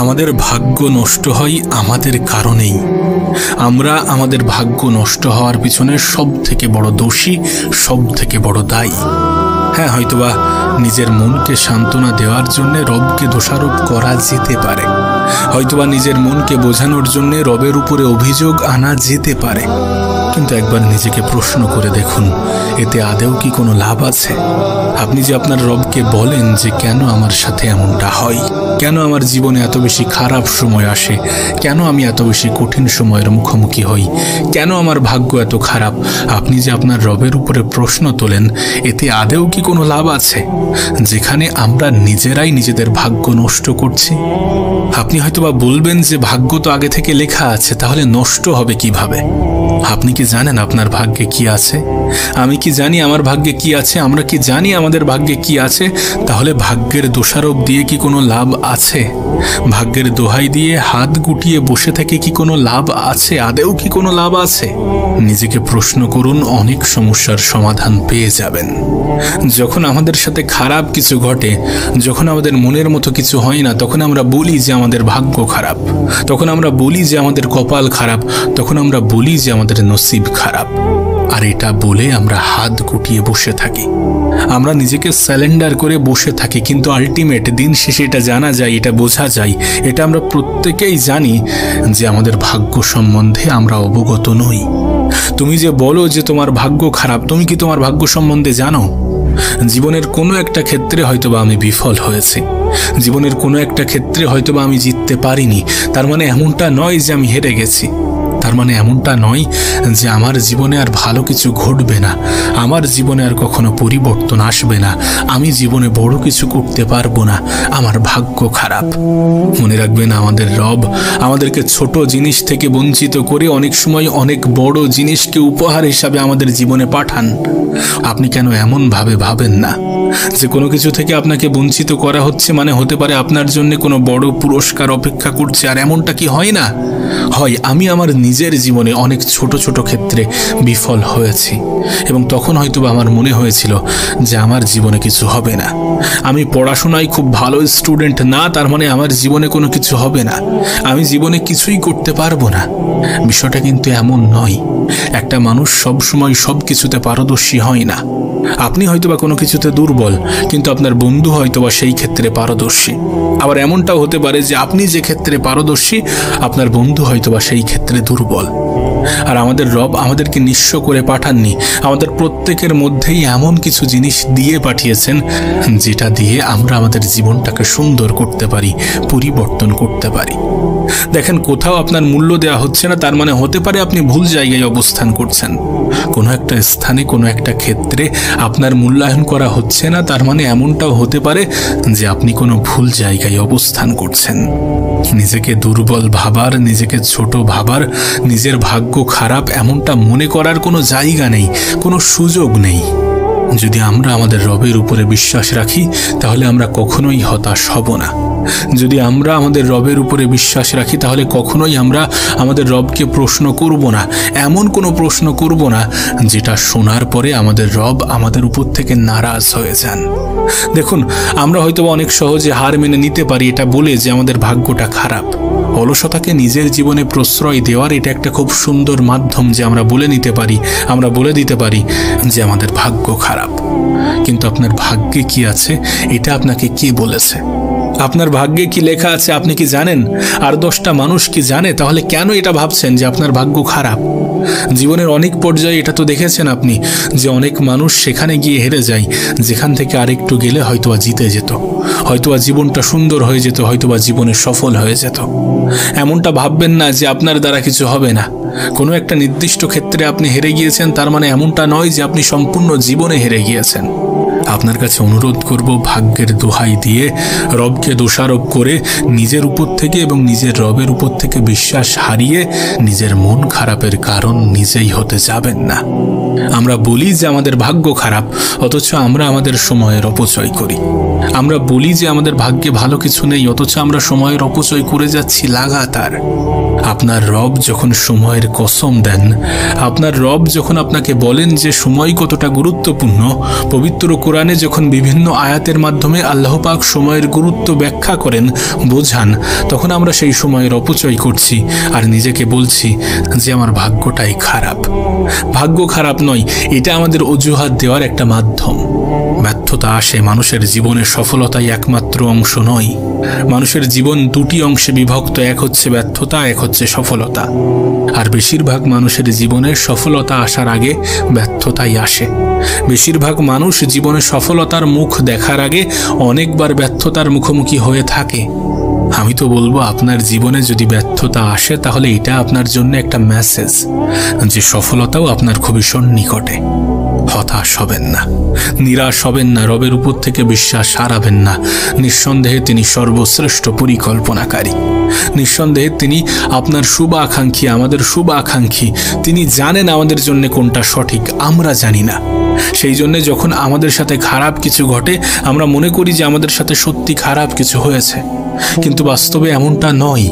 আমাদের ভাগ্য নষ্ট হয় আমাদের কারণেই। আমরা আমাদের ভাগ্য নষ্ট হওয়ার পিছনে সব থেকে বড় দোষী, সব থেকে বড় দায়ী। হ্যাঁ, হয়তোবা নিজের মনকে সান্ত্বনা দেওয়ার জন্য রবকে দোষারোপ করা যেতে পারে, হয়তোবা নিজের মনকে বোঝানোর জন্য রবের উপরে অভিযোগ আনা যেতে পারে, কিন্তু একবার নিজেকে প্রশ্ন করে দেখুন, এতে আদেও কি কোনো লাভ আছে? আপনি যে আপনার রবকে বলেন যে কেন আমার সাথে এমনটা হয়, কেন আমার জীবনে এত বেশি খারাপ সময় আসে, কেন আমি এত বেশি কঠিন সময়ের মুখোমুখি হই, কেন আমার ভাগ্য এত খারাপ, আপনি যে আপনার রবের উপরে প্রশ্ন তোলেন, এতে আদেও কি কোনো লাভ আছে, যেখানে আমরা নিজেরাই নিজেদের ভাগ্য নষ্ট করছি? আপনি হয়তোবা বলবেন যে ভাগ্য তো আগে থেকে লেখা আছে, তাহলে নষ্ট হবে কিভাবে? আপনি কি জানেন আপনার ভাগ্যে কি আছে? আমি কি জানি আমার ভাগ্যে কি আছে? আমরা কি জানি আমাদের ভাগ্যে কি আছে? তাহলে ভাগ্যের দোষারোপ দিয়ে কি কোনো লাভ আছে? ভাগ্যের দোহাই দিয়ে হাত গুটিয়ে বসে থেকে কি কোনো লাভ আছে? আদেও কি কোনো লাভ আছে? নিজেকে প্রশ্ন করুন, অনেক সমস্যার সমাধান পেয়ে যাবেন। যখন আমাদের সাথে খারাপ কিছু ঘটে, যখন আমাদের মনের মতো কিছু হয় না, তখন আমরা বলি যে আমাদের ভাগ্য খারাপ, তখন আমরা বলি যে আমাদের কপাল খারাপ, তখন আমরা বলি যে আমাদের নসিব খারাপ। আর এটা বলে আমরা হাত গুটিয়ে বসে থাকি, আমরা নিজেকে সারেন্ডার করে বসে থাকি। কিন্তু আলটিমেট দিন শেষে এটা জানা যায়, এটা বোঝা যায়, এটা আমরা প্রত্যেকেই জানি যে আমাদের ভাগ্য সম্বন্ধে আমরা অবগত নই। তুমি যে বলো যে তোমার ভাগ্য খারাপ, তুমি কি তোমার ভাগ্য সম্বন্ধে জানো? জীবনের কোনো একটা ক্ষেত্রে হয়তোবা আমি বিফল হয়েছি, জীবনের কোনো একটা ক্ষেত্রে হয়তোবা আমি জিততে পারিনি, তার মানে এমনটা নয় যে আমি হেরে গেছি, তার মানে এমনটা নয় যে আমার জীবনে আর ভালো কিছু ঘটবে না, আমার জীবনে আর কখনো পরিবর্তন আসবে না, আমি জীবনে বড় কিছু করতে পারবো না, আমার ভাগ্য খারাপ। মনে রাখবেন, আমাদের রব আমাদেরকে ছোট জিনিস থেকে বঞ্চিত করে অনেক সময় অনেক বড় জিনিসকে উপহার হিসাবে আমাদের জীবনে পাঠান। আপনি কেন এমনভাবে ভাবেন না যে কোনো কিছু থেকে আপনাকে বঞ্চিত করা হচ্ছে মানে হতে পারে আপনার জন্য কোনো বড় পুরস্কার অপেক্ষা করছে? আর এমনটা কি হয় না? হয়। আমি আমার নিজের জীবনে অনেক ছোট ছোট ক্ষেত্রে বিফল হয়েছি, এবং তখন হয়তো আমার মনে হয়েছিল যে আমার জীবনে কিছু হবে না, আমি পড়াশোনায় খুব ভালো স্টুডেন্ট না, তার মানে আমার জীবনে কোনো কিছু হবে না, আমি জীবনে কিছুই করতে পারবো না। বিষয়টা কিন্তু এমন নয়। একটা মানুষ সব সময় সব কিছুতে পারদর্শী হয় না। আপনি হয়তোবা কোনো কিছুতে দুর্বল, কিন্তু আপনার বন্ধু হয়তোবা সেই ক্ষেত্রে পারদর্শী। আবার এমনটাও হতে পারে যে আপনি যে ক্ষেত্রে পারদর্শী, আপনার বন্ধু হয়তোবা সেই ক্ষেত্রে দুর্বল। আর আমাদের রব আমাদেরকে নিঃস্ব করে পাঠাননি, আমাদের প্রত্যেকের মধ্যেই এমন কিছু জিনিস দিয়ে পাঠিয়েছেন যেটা দিয়ে আমরা আমাদের জীবনটাকে সুন্দর করতে পারি, পরিবর্তন করতে পারি। দেখেন, কোথাও আপনার মূল্য দেওয়া হচ্ছে না, তার মানে হতে পারে আপনি ভুল জায়গায় অবস্থান করছেন। কোনো একটা স্থানে, কোনো একটা ক্ষেত্রে আপনার মূল্যায়ন করা হচ্ছে না, তার মানে এমনটাও হতে পারে যে আপনি কোনো ভুল জায়গায় অবস্থান করছেন। নিজেকে দুর্বল ভাবার, নিজেকে ছোট ভাবার, নিজের ভাগ্য খারাপ এমনটা মনে করার কোনো জায়গা নেই, কোনো সুযোগ নেই। যদি আমরা আমাদের রবের উপরে বিশ্বাস রাখি, তাহলে আমরা কখনোই হতাশ হব না। যদি আমরা আমাদের রবের উপরে বিশ্বাস রাখি, তাহলে কখনোই আমরা আমাদের রবকে প্রশ্ন করব না, এমন কোনো প্রশ্ন করব না যেটা শোনার পরে আমাদের রব আমাদের উপর থেকে নারাজ হয়ে যান। দেখুন, আমরা হয়তো অনেক সহজে হার মেনে নিতে পারি এটা বলে যে আমাদের ভাগ্যটা খারাপ। অলসতাকে নিজের জীবনে প্রশ্রয় দেওয়ার এটা একটা খুব সুন্দর মাধ্যম যে আমরা বলে নিতে পারি, আমরা বলে দিতে পারি যে আমাদের ভাগ্য খারাপ। কিন্তু আপনার ভাগ্যে কি আছে এটা আপনাকে কে বলেছে? আপনার ভাগ্যে কি লেখা আছে আপনি কি জানেন? আর 10টা মানুষ কি জানে? তাহলে কেন এটা ভাবছেন যে আপনার ভাগ্য খারাপ? জীবনের অনেক পর্যায়ে এটা তো দেখেছেন আপনি যে অনেক মানুষ সেখানে গিয়ে হেরে যায় যেখান থেকে আরেকটু গেলে হয়তোবা জিতে যেত, হয়তোবা জীবনটা সুন্দর হয়ে যেত, হয়তোবা জীবনে সফল হয়ে যেত। এমনটা ভাববেন না যে আপনার দ্বারা কিছু হবে না। কোনো একটা নির্দিষ্ট ক্ষেত্রে আপনি হেরে গিয়েছেন, তার মানে এমনটা নয় যে আপনি সম্পূর্ণ জীবনে হেরে গিয়েছেন। আপনার কাছে অনুরোধ করব, ভাগ্যের দোহাই দিয়ে রবকে দোষারোপ করে নিজের উপর থেকে এবং নিজের রবের উপর থেকে বিশ্বাস হারিয়ে নিজের মন খারাপের কারণ নিজেই হতে যাবেন না। আমরা বলি যে আমাদের ভাগ্য খারাপ, অথচ আমরা আমাদের সময়ের অপচয় করি। আমরা বলি যে আমাদের ভাগ্যে ভালো কিছু নেই, অথচ আমরা সময়ের অপচয় করে যাচ্ছি লাগাতার। আপনার রব যখন সময়ের কসম দেন, আপনার রব যখন আপনাকে বলেন যে সময় কতটা গুরুত্বপূর্ণ, পবিত্র কোরআন কোরআনে যখন বিভিন্ন আয়াতের মাধ্যমে আল্লাহ পাক সময়ের গুরুত্ব ব্যাখ্যা করেন, বোঝান, তখন আমরা সেই সময়ের অপচয় করছি আর নিজেকে বলছি যে আমার ভাগ্যটাই খারাপ। ভাগ্য খারাপ নয়, এটা আমাদের অজুহাত দেওয়ার একটা মাধ্যম। ব্যর্থতা আসে, মানুষের জীবনের সফলতাই একমাত্র অংশ নয়। মানুষের জীবন দুটি অংশে বিভক্ত, এক হচ্ছে ব্যর্থতা, এক হচ্ছে সফলতা। আর বেশিরভাগ মানুষের জীবনের সফলতা আসার আগে ব্যর্থতাই আসে। বেশিরভাগ মানুষ জীবনে সফলতার মুখ দেখার আগে অনেকবার ব্যর্থতার মুখোমুখি হয়ে থাকে। আমি তো বলবো, আপনার জীবনে যদি ব্যর্থতা আসে তাহলে এটা আপনার জন্য একটা মেসেজ যে সফলতাও আপনার খুবই সন্নিকটে। হতাশ হবেন না, নিরাশ হবেন না, রবের উপর থেকে বিশ্বাস হারাবেন না। নিঃসন্দেহে তিনি সর্বশ্রেষ্ঠ পরিকল্পনাকারী। নিঃসন্দেহে তিনি আপনার শুভ আকাঙ্ক্ষী, আমাদের শুভ আকাঙ্ক্ষী। তিনি জানেন আমাদের জন্য কোনটা সঠিক, আমরা জানি না। সেই জন্য যখন আমাদের সাথে খারাপ কিছু ঘটে আমরা মনে করি যে আমাদের সাথে সত্যি খারাপ কিছু হয়েছে, কিন্তু বাস্তবে এমনটা নয়।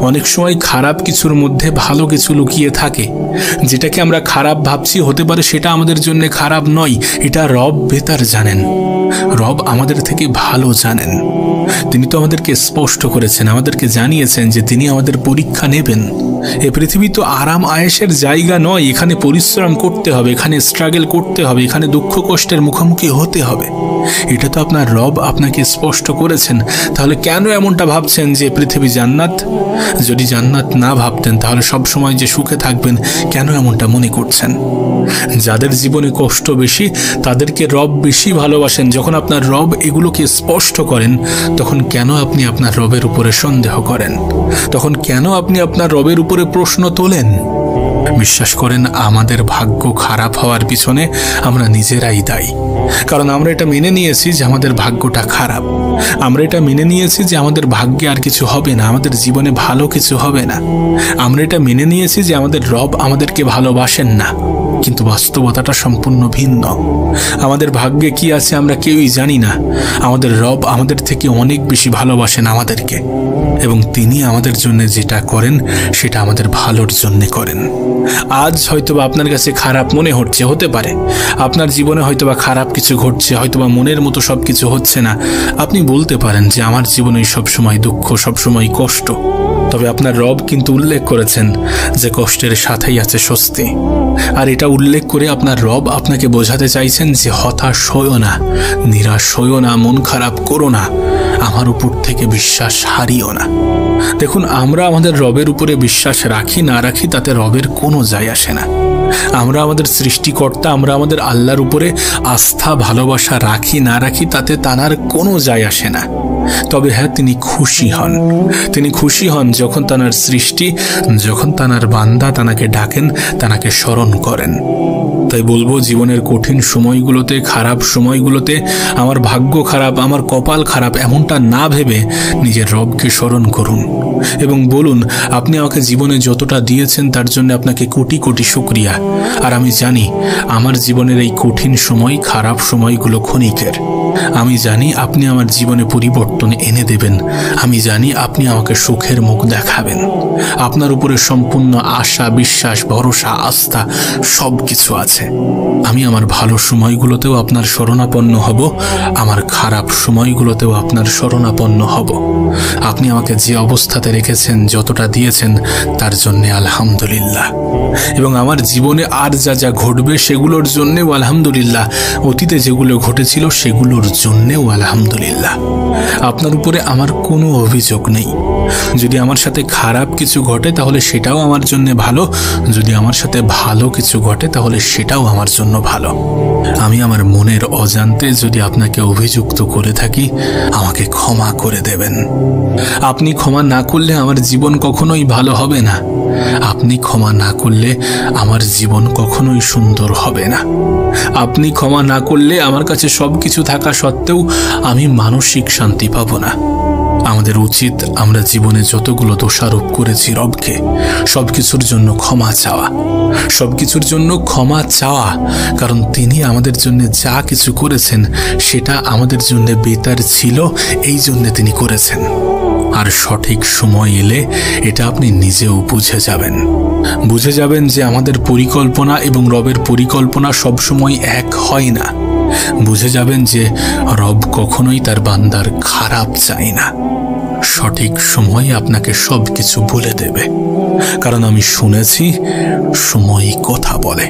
অনেক সময় খারাপ কিছুর মধ্যে ভালো কিছু লুকিয়ে থাকে। যেটাকে আমরা খারাপ ভাবছি হতে পারে সেটা আমাদের জন্য খারাপ নয়। এটা রব বেতার জানেন, রব আমাদের থেকে ভালো জানেন। তিনি তো আমাদেরকে স্পষ্ট করেছেন, আমাদেরকে জানিয়েছেন যে তিনি আমাদের পরীক্ষা নেবেন। এ পৃথিবী তো আরাম আয়েশের জায়গা নয়। এখানে পরিশ্রম করতে হবে, এখানে স্ট্রাগল করতে হবে, এখানে দুঃখ কষ্টের মুখোমুখি হতে হবে। এটা তো আপনার রব আপনাকে স্পষ্ট করেছেন। তাহলে কেন এমনটা ভাবছেন যে পৃথিবী জান্নাত? যদি জান্নাত না ভাবতেন তাহলে সব সময় যে সুখে থাকবেন, কেন এমনটা মনে করছেন? যাদের জীবনে কষ্ট বেশি তাদেরকে রব বেশি ভালোবাসেন। যখন আপনার রব এগুলোকে স্পষ্ট করেন তখন কেন আপনি আপনার রবের উপরে সন্দেহ করেন? তখন কেন আপনি আপনার রবের উপরে প্রশ্ন তোলেন? বিশ্বাস করেন, আমাদের ভাগ্য খারাপ হওয়ার পিছনে আমরা নিজেরাই দায়ী। কারণ আমরা এটা মেনে নিয়েছি যে আমাদের ভাগ্যটা খারাপ। আমরা এটা মেনে নিয়েছি যে আমাদের ভাগ্যে আর কিছু হবে না, আমাদের জীবনে ভালো কিছু হবে না। আমরা এটা মেনে নিয়েছি যে আমাদের রব আমাদেরকে ভালোবাসেন না, কিন্তু বাস্তবতাটা সম্পূর্ণ ভিন্ন। আমাদের ভাগ্যে কি আছে আমরা কেউই জানি না। আমাদের রব আমাদের থেকে অনেক বেশি ভালোবাসেন আমাদেরকে, এবং তিনি আমাদের জন্য যেটা করেন সেটা আমাদের ভালোর জন্য করেন। আজ হয়তোবা আপনার কাছে খারাপ মনে হতে পারে, আপনার জীবনে হয়তোবা খারাপ কিছু ঘটছে, হয়তোবা মনের মতো সব কিছু হচ্ছে না। আপনি বলতে পারেন যে আমার জীবনে সবসময় দুঃখ, সবসময় কষ্ট। তবে আপনার রব কিন্তু উল্লেখ করেছেন যে কষ্টের সাথেই আছে স্বস্তি। আর এটা উল্লেখ করে আপনার রব আপনাকে বোঝাতে চাইছেন যে হতাশ হইও না, নিরাশ হইও না, মন খারাপ করো না, আমার উপর থেকে বিশ্বাস হারিও না। দেখুন, আমরা আমাদের রবের উপরে বিশ্বাস রাখি না রাখি তাতে রবের কোনো যায় আসে না। আমরা আমাদের সৃষ্টিকর্তা, আমরা আমাদের আল্লাহর উপরে আস্থা ভালোবাসা রাখি না রাখি তাতে তার কোনো যায় আসে না। তবে হ্যাঁ, তিনি খুশি হন। তিনি খুশি হন যখন তার সৃষ্টি, যখন তার বান্দা তাকে ডাকেন, তাকে স্মরণ করেন। তাই বলবো, জীবনের কঠিন সময়গুলোতে, খারাপ সময়গুলোতে আমার ভাগ্য খারাপ, আমার কপাল খারাপ এমনটা না ভেবে নিজের রবকে স্মরণ করুন এবং বলুন, আপনি আমাকে জীবনে যতটা দিয়েছেন তার জন্য আপনাকে কোটি কোটি শুকরিয়া। আর আমি জানি আমার জীবনের এই কঠিন সময়, খারাপ সময়গুলো ক্ষণিকের। আমি জানি আপনি আমার জীবনে পরিবর্তন এনে দেবেন। আমি জানি আপনি আমাকে সুখের মুখ দেখাবেন। আপনার উপরে সম্পূর্ণ আশা, বিশ্বাস, ভরসা, আস্থা সব কিছু আছে। আমি আমার ভালো সময়গুলোতেও আপনার শরণাপন্ন হব, আমার খারাপ সময়গুলোতেও আপনার শরণাপন্ন হব। আপনি আমাকে যে অবস্থাতে রেখেছেন, যতটা দিয়েছেন তার জন্যে আলহামদুলিল্লাহ। এবং আমার জীবনে আর যা যা ঘটবে সেগুলোর জন্যেও আলহামদুলিল্লাহ। অতীতে যেগুলো ঘটেছিল সেগুলোর জন্যেও আলহামদুলিল্লাহ। আপনার উপরে আমার কোনো অভিযোগ নেই। যদি আমার সাথে খারাপ কিছু ঘটে তাহলে সেটাও আমার জন্য ভালো, যদি আমার সাথে ভালো কিছু ঘটে তাহলে সেটাও আমার জন্য ভালো। আমি আমার মনের অজান্তে যদি আপনাকে অভিযুক্ত করে থাকি, আমাকে ক্ষমা করে দেবেন। আপনি ক্ষমা না করলে আমার জীবন কখনোই ভালো হবে না। আপনি ক্ষমা না করলে আমার জীবন কখনোই সুন্দর হবে না। আপনি ক্ষমা না করলে আমার কাছে সবকিছু থাকা সত্ত্বেও আমি মানসিক শান্তি পাব না। আমাদের উচিত আমরা জীবনে যতগুলো দোষারোপ করেছি রবকে, সবকিছুর জন্য ক্ষমা চাওয়া, সবকিছুর জন্য ক্ষমা চাওয়া। কারণ তিনি আমাদের জন্য যা কিছু করেছেন সেটা আমাদের জন্য বেতার ছিল, এই জন্য তিনি করেছেন। আর সঠিক সময় এলে এটা আপনি নিজেও বুঝে যাবেন যে আমাদের পরিকল্পনা এবং রবের পরিকল্পনা সবসময় এক হয় না। বুঝে যাবেন যে রব কখনোই তার বান্দার খারাপ চায় না। সঠিক সময়ে আপনাকে সবকিছু বলে দেবে, কারণ আমি শুনেছি সময়ই কথা বলে।